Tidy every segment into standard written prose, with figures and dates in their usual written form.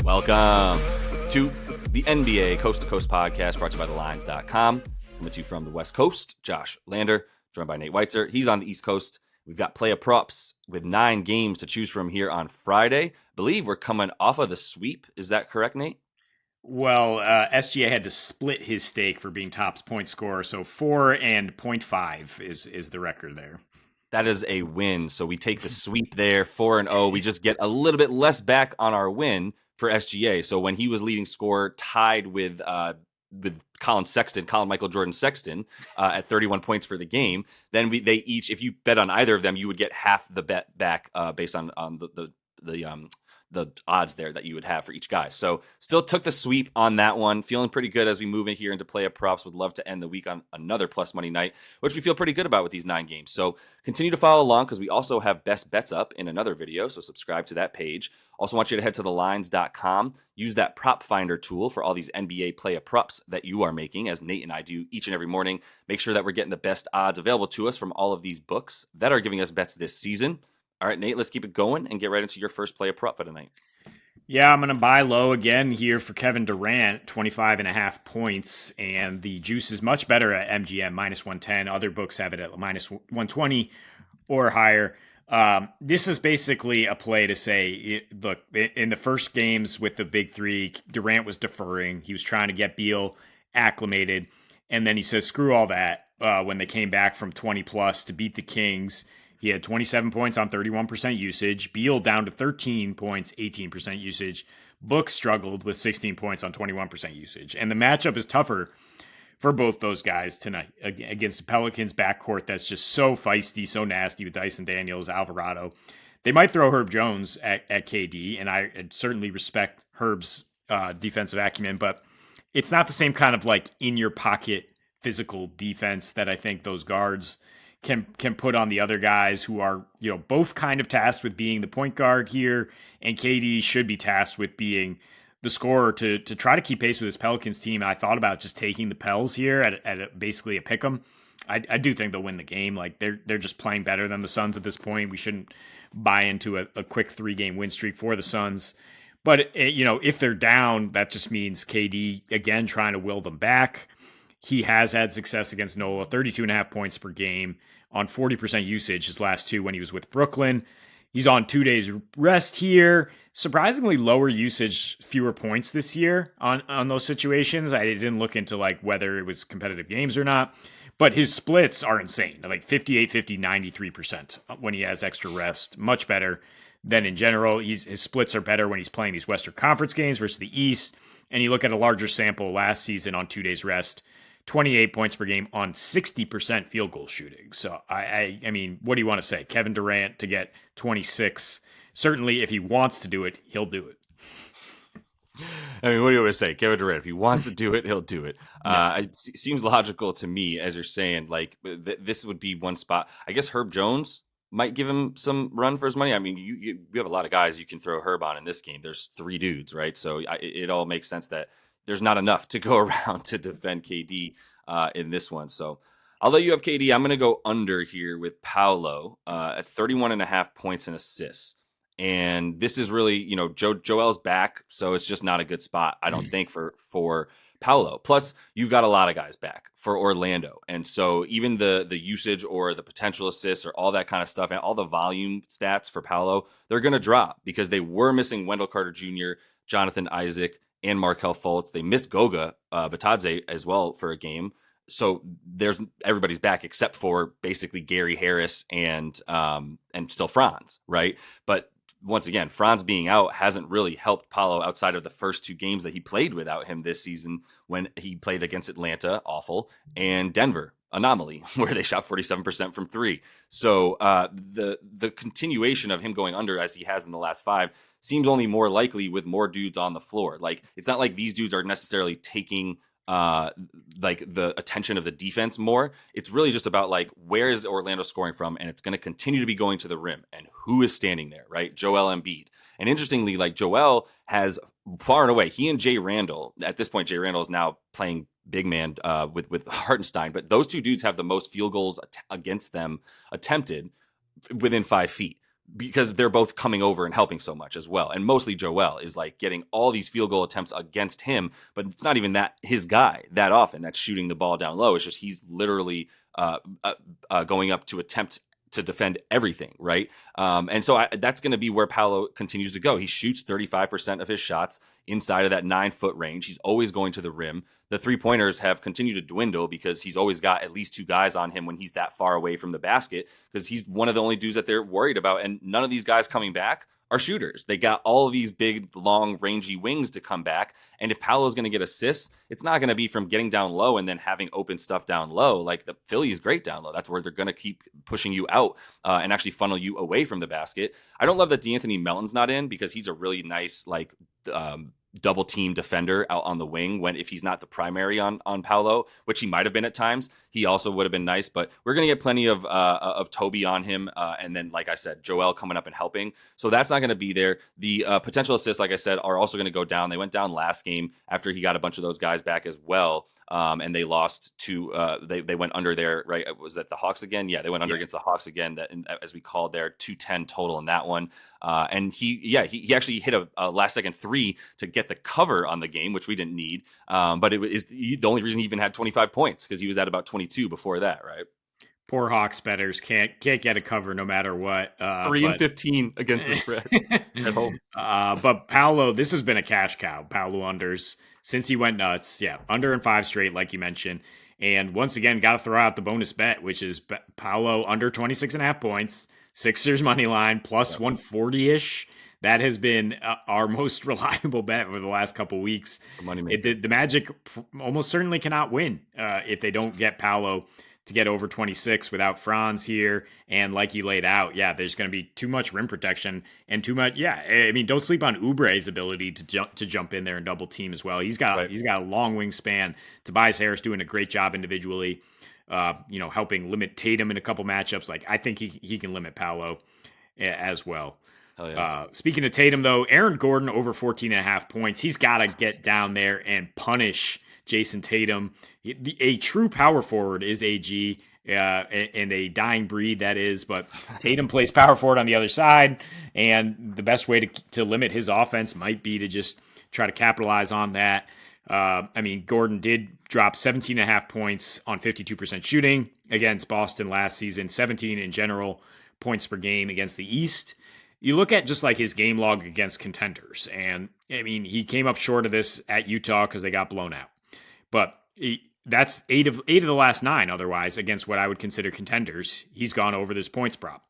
Welcome to the NBA Coast to Coast podcast brought to you by thelines.com. Coming to you from the West Coast, Josh Lander, joined by Nate Weitzer. He's on the East Coast. We've got player props with 9 games to choose from here on Friday. I believe we're coming off of the sweep. Is that correct, Nate? Well, SGA had to split his stake for being top point scorer, so 4 and 0.5 is the record there. That is a win. So we take the sweep there, 4-0. We just get a little bit less back on our win for SGA. So when he was leading scorer, tied with Colin Michael Jordan Sexton at 31 points for the game, then they each, if you bet on either of them, you would get half the bet back based on the odds there that you would have for each guy. So still took the sweep on that one. Feeling pretty good as we move in here into player props. Would love to end the week on another plus money night, which we feel pretty good about with these 9 games. So continue to follow along because we also have best bets up in another video. So subscribe to that page. Also want you to head to thelines.com. Use that prop finder tool for all these NBA player props that you are making, as Nate and I do each and every morning. Make sure that we're getting the best odds available to us from all of these books that are giving us bets this season. All right, Nate, let's keep it going and get right into your first player prop for tonight. Yeah, I'm going to buy low again here for Kevin Durant, 25.5 points, and the juice is much better at MGM, minus 110. Other books have it at minus 120 or higher. This is basically a play to say, look, in the first games with the big three, Durant was deferring. He was trying to get Beal acclimated, and then he says, screw all that, when they came back from 20-plus to beat the Kings. He had 27 points on 31% usage. Beal down to 13 points, 18% usage. Book struggled with 16 points on 21% usage. And the matchup is tougher for both those guys tonight against the Pelicans backcourt that's just so feisty, so nasty with Dyson Daniels, Alvarado. They might throw Herb Jones at KD, and I certainly respect Herb's defensive acumen, but it's not the same kind of like in-your-pocket physical defense that I think those guards can put on the other guys who are, both kind of tasked with being the point guard here, and KD should be tasked with being the scorer to try to keep pace with his Pelicans team. I thought about just taking the Pels here at basically a pick 'em. I do think they'll win the game. Like they're just playing better than the Suns at this point. We shouldn't buy into a quick 3-game win streak for the Suns. But if they're down, that just means KD again trying to will them back. He has had success against NOLA, 32.5 points per game on 40% usage his last 2 when he was with Brooklyn. He's on 2 days rest here. Surprisingly lower usage, fewer points this year on those situations. I didn't look into whether it was competitive games or not, but his splits are insane. Like 58, 50, 93% when he has extra rest. Much better than in general. His splits are better when he's playing these Western Conference games versus the East. And you look at a larger sample last season on 2 days rest, 28 points per game on 60% field goal shooting. So, I mean, what do you want to say? Kevin Durant to get 26. Certainly, if he wants to do it, he'll do it. I mean, what do you want to say? Kevin Durant, if he wants to do it, he'll do it. Yeah. It seems logical to me, as you're saying, this would be one spot. I guess Herb Jones might give him some run for his money. I mean, you have a lot of guys you can throw Herb on in this game. There's 3 dudes, right? So it all makes sense that there's not enough to go around to defend KD in this one. So I'll let you have KD. I'm going to go under here with Paolo at 31.5 points and assists. And this is really, Joel's back, so it's just not a good spot, I don't think, for Paolo. Plus, you've got a lot of guys back for Orlando. And so even the usage or the potential assists or all that kind of stuff and all the volume stats for Paolo, they're going to drop because they were missing Wendell Carter Jr., Jonathan Isaac, and Markelle Fultz. They missed Goga Batadze as well for a game. So everybody's back except for basically Gary Harris and still Franz, right? But once again, Franz being out hasn't really helped Paolo outside of the first 2 games that he played without him this season when he played against Atlanta, awful, and Denver, anomaly, where they shot 47% from 3. So the continuation of him going under as he has in the last 5 seems only more likely with more dudes on the floor. Like, it's not like these dudes are necessarily taking the attention of the defense more. It's really just about where is Orlando scoring from, and it's going to continue to be going to the rim, and who is standing there, right? Joel Embiid. And interestingly, Joel has far and away, he and Jay Randall, at this point, Jay Randall is now playing big man with Hartenstein, but those 2 dudes have the most field goals against them attempted within 5 feet. because they're both coming over and helping so much as well. And mostly Joel is like getting all these field goal attempts against him, but it's not even that his guy that often that's shooting the ball down low. It's just he's literally going up to attempt to defend everything, right? And so that's going to be where Paolo continues to go. He shoots 35% of his shots inside of that 9-foot range. He's always going to the rim. The three-pointers have continued to dwindle because he's always got at least two guys on him when he's that far away from the basket, because he's one of the only dudes that they're worried about. And none of these guys coming back are shooters. They got all of these big, long, rangy wings to come back. And if Paolo's going to get assists, it's not going to be from getting down low and then having open stuff down low. Like the Philly is great down low. That's where they're going to keep pushing you out and actually funnel you away from the basket. I don't love that D'Anthony Melton's not in, because he's a really nice, like, double team defender out on the wing if he's not the primary on Paolo, which he might have been at times. He also would have been nice, but we're going to get plenty of Toby on him. And then, like I said, Joel coming up and helping. So that's not going to be there. The potential assists, like I said, are also going to go down. They went down last game after he got a bunch of those guys back as well. And they lost to they went under there, right? Was that the Hawks again? Yeah, they went under against the Hawks again. That, as we called there, 210 total in that one. And he actually hit a last second three to get the cover on the game, which we didn't need. But it was the only reason he even had 25 points, because he was at about 22 before that, right? Poor Hawks bettors can't get a cover no matter what. 3-15 against the spread at home. But Paolo, this has been a cash cow. Paolo unders since he went nuts. Yeah, under and 5 straight, like you mentioned. And once again, got to throw out the bonus bet, which is Paolo under 26.5 points, Sixers money line plus 140-ish. That has been our most reliable bet over the last couple weeks. The Magic almost certainly cannot win if they don't get Paolo to get over 26 without Franz here. And like you laid out, there's going to be too much rim protection and too much. I mean, don't sleep on Oubre's ability to jump in there and double team as well. He's got a long wingspan. Tobias Harris doing a great job individually, helping limit Tatum in a couple matchups. Like, I think he can limit Paolo as well. Speaking of Tatum, though, Aaron Gordon over 14.5 points. He's got to get down there and punish Jason Tatum. A true power forward is AG, and a dying breed, that is. But Tatum plays power forward on the other side, and the best way to limit his offense might be to just try to capitalize on that. Gordon did drop 17.5 points on 52% shooting against Boston last season, 17 in general points per game against the East. You look at just like his game log against contenders, and I mean, he came up short of this at Utah because they got blown out. But that's eight of the last 9 otherwise against what I would consider contenders. He's gone over this points prop.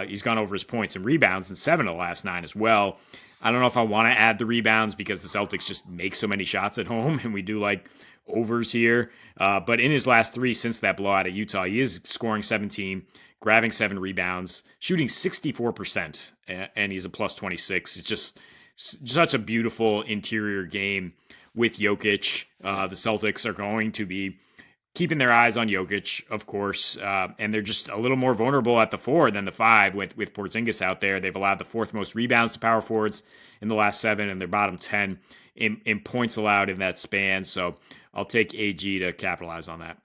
He's gone over his points and rebounds in 7 of the last 9 as well. I don't know if I want to add the rebounds because the Celtics just make so many shots at home, and we do like overs here. But in his last 3 since that blowout at Utah, he is scoring 17, grabbing 7 rebounds, shooting 64%, and he's a plus 26. It's just such a beautiful interior game with Jokic. The Celtics are going to be keeping their eyes on Jokic, of course, and they're just a little more vulnerable at the 4 than the 5 with Porzingis out there. They've allowed the 4th most rebounds to power forwards in the last 7, and their bottom 10 in points allowed in that span. So I'll take AG to capitalize on that.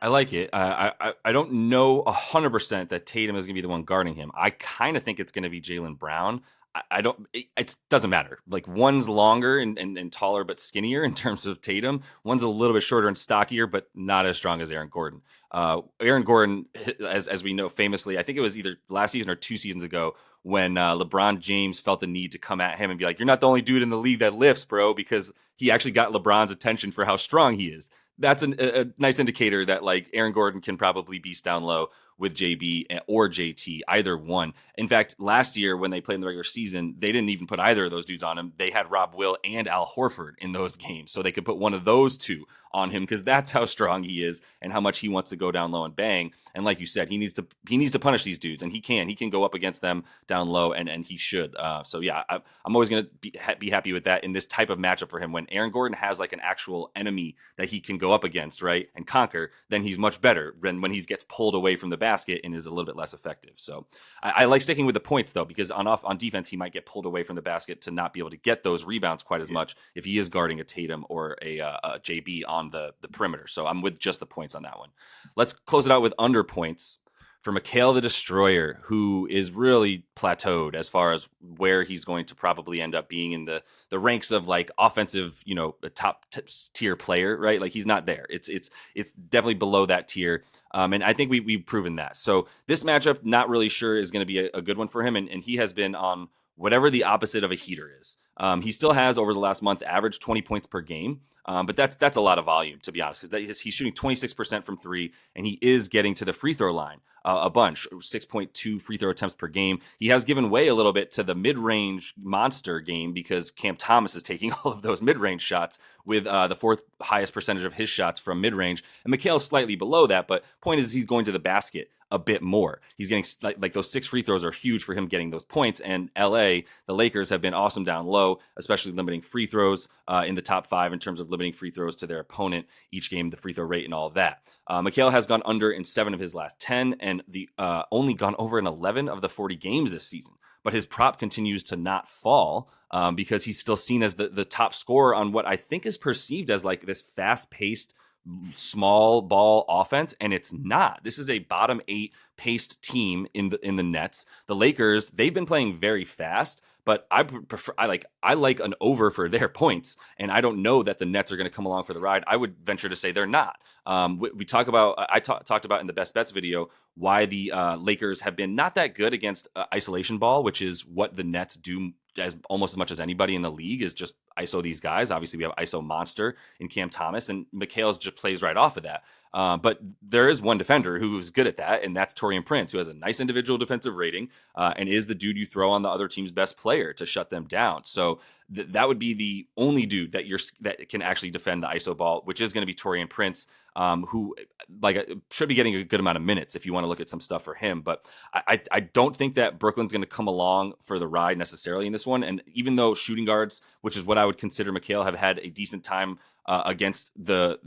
I like it. I don't know 100% that Tatum is going to be the one guarding him. I kind of think it's going to be Jaylen Brown. I don't. It doesn't matter. Like, one's longer and taller but skinnier in terms of Tatum. One's a little bit shorter and stockier, but not as strong as Aaron Gordon. Aaron Gordon, as we know famously, I think it was either last season or 2 seasons ago, when LeBron James felt the need to come at him and be like, "You're not the only dude in the league that lifts, bro," because he actually got LeBron's attention for how strong he is. That's a nice indicator that, like, Aaron Gordon can probably beast down low with JB or JT, either one. In fact, last year when they played in the regular season, they didn't even put either of those dudes on him. They had Rob Will and Al Horford in those games, so they could put one of those two on him, because that's how strong he is and how much he wants to go down low and bang. And like you said, he needs to punish these dudes, and he can go up against them down low, and he should. So yeah, I'm always going to be happy with that in this type of matchup for him. When Aaron Gordon has like an actual enemy that he can go up against, right, and conquer, then he's much better than when he gets pulled away from the basket and is a little bit less effective. So I like sticking with the points, though, because on defense, he might get pulled away from the basket to not be able to get those rebounds quite as much if he is guarding a Tatum or a JB on the perimeter. So I'm with just the points on that one. Let's close it out with under points. for Mikhail the Destroyer, who is really plateaued as far as where he's going to probably end up being in the ranks of like offensive, a top tier player, right? Like he's not there. It's definitely below that tier. And I think we've proven that. So this matchup, not really sure is going to be a good one for him. And he has been on whatever the opposite of a heater is. He still has over the last month averaged 20 points per game. But that's a lot of volume, to be honest, because he's shooting 26% from three, and he is getting to the free throw line a bunch, 6.2 free throw attempts per game. He has given way a little bit to the mid-range monster game because Cam Thomas is taking all of those mid-range shots with the fourth highest percentage of his shots from mid-range. And Mikhail's slightly below that, but point is he's going to the basket a bit more. He's getting like those 6 free throws are huge for him getting those points. And LA, the Lakers have been awesome down low, especially limiting free throws in the top 5 in terms of limiting free throws to their opponent each game, the free throw rate and all of that. Mikhail has gone under in 7 of his last 10 and the only gone over in 11 of the 40 games this season. But his prop continues to not fall because he's still seen as the top scorer on what I think is perceived as like this fast-paced small ball offense, and it's not. This is a bottom 8 paced team in the Nets. The Lakers, they've been playing very fast, but I like an over for their points, and I don't know that the Nets are going to come along for the ride. I would venture to say they're not. We talk about talked about in the best bets video why the Lakers have been not that good against isolation ball, which is what the Nets do as almost as much as anybody in the league, is just ISO these guys. Obviously, we have ISO monster in Cam Thomas, and Mikhail's just plays right off of that. But there is one defender who's good at that, and that's Taurean Prince, who has a nice individual defensive rating and is the dude you throw on the other team's best player to shut them down. So that would be the only dude that can actually defend the ISO ball, which is going to be Taurean Prince, who should be getting a good amount of minutes if you want to look at some stuff for him. But I don't think that Brooklyn's going to come along for the ride necessarily in this one. And even though shooting guards, which is what I would consider Mikhail, have had a decent time against the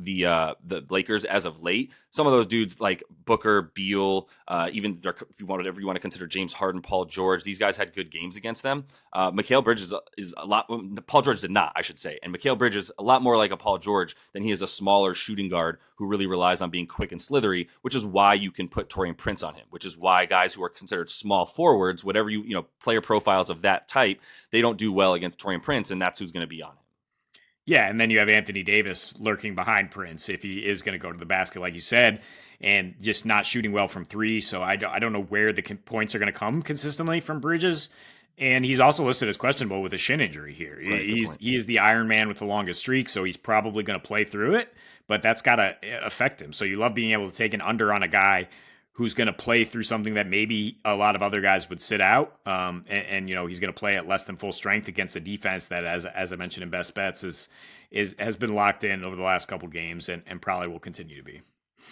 Lakers as of late, some of those dudes like Booker, Beal, even if you want to consider James Harden, Paul George, these guys had good games against them. Mikal Bridges is a lot. Paul George did not, I should say, and Mikal Bridges a lot more like a Paul George than he is a smaller shooting guard who really relies on being quick and slithery, which is why you can put Taurean Prince on him, which is why guys who are considered small forwards, whatever player profiles of that type, they don't do well against Taurean Prince, and that's who's going to be on him. Yeah, and then you have Anthony Davis lurking behind Prince if he is going to go to the basket, like you said, and just not shooting well from three. So I don't know where the points are going to come consistently from Bridges. And he's also listed as questionable with a shin injury here. Right, he is the Iron Man with the longest streak, so he's probably going to play through it, but that's got to affect him. So you love being able to take an under on a guy who's going to play through something that maybe a lot of other guys would sit out. And he's going to play at less than full strength against a defense that, as I mentioned in best bets, has been locked in over the last couple games and probably will continue to be.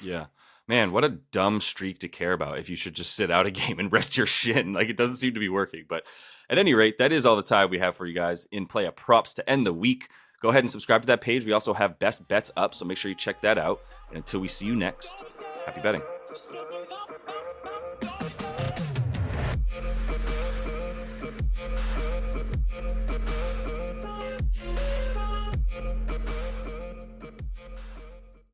Yeah. Man, what a dumb streak to care about if you should just sit out a game and rest your shin. Like, it doesn't seem to be working. But at any rate, that is all the time we have for you guys in Play Up Props to end the week. Go ahead and subscribe to that page. We also have best bets up, so make sure you check that out. And until we see you next, happy betting.